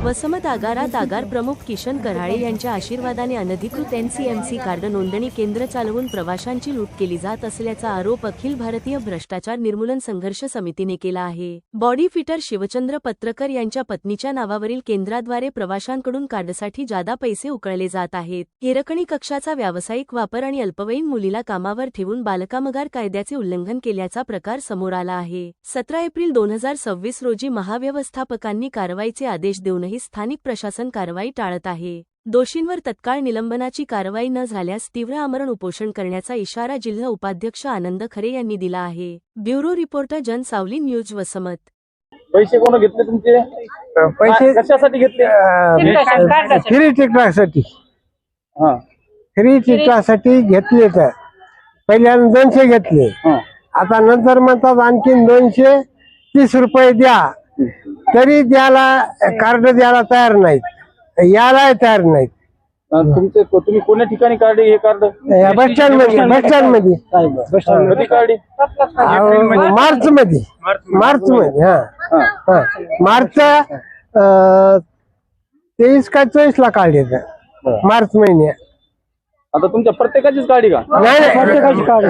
वसमत आगारात आगार प्रमुख किशन कराळे यांच्या आशीर्वादाने अनधिकृत NCMC कार्ड नोंदणी केंद्र चालवून प्रवाशांची लूट केली जात असल्याचा आरोप अखिल भारतीय भ्रष्टाचार निर्मूलन संघर्ष समितीने केला आहे। बॉडी फिटर शिवचंद्र पत्रकर यांच्या पत्नीच्या नावावरील केंद्राद्वारे प्रवाशांकडून कार्डसाठी जादा पैसे उकळले जात आहेत। हिरकणी कक्षाचा व्यावसायिक वापर आणि अल्पवयीन मुलीला कामावर ठेवून बालकामगार कायद्याचे उल्लंघन केल्याचा प्रकार समोर आला आहे। 17 एप्रिल 2026 रोजी महाव्यवस्थापकांनी कारवाईचे आदेश देऊनही स्थानिक प्रशासन कारवाई टाळत आहे। दोषींवर तत्काळ निलंबनाची कारवाई न झाल्यास तीव्र आमरण उपोषण करण्याचा इशारा जिल्हा उपाध्यक्ष आनंद खरे यांनी दिला आहे। Bureau reporter Jansawali news Vasmat. पैसे कोण घेतले तुमचे? पैसे कशासाठी घेतले? फ्री तिकिटासाठी। हा, फ्री तिकिटासाठी घेतले तर पहिल्यांदा 200 घेतले, आता नंतर म्हणतात आणखीन 230 रुपये द्या, तरी द्यायला कार्ड द्यायला तयार नाहीत, यायला तयार नाहीत। तुमचे तुम्ही कोण्या ठिकाणी काढले हे कार्ड? बस स्टँड मध्ये कधी काढले? मार्च मध्ये हा मार्च 23 का 24 ला काढले मार्च महिन्यात। आता तुमच्या प्रत्येकाचीच काढली का? नाही प्रत्येकाची काढली।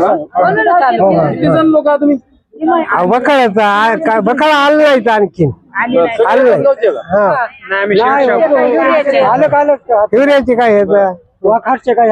किती जण लोक आहात तुम्ही? बकाळाचा बकाळा आलं नाही आणखीन, आलं हिवऱ्याचे काय वाखारचे काय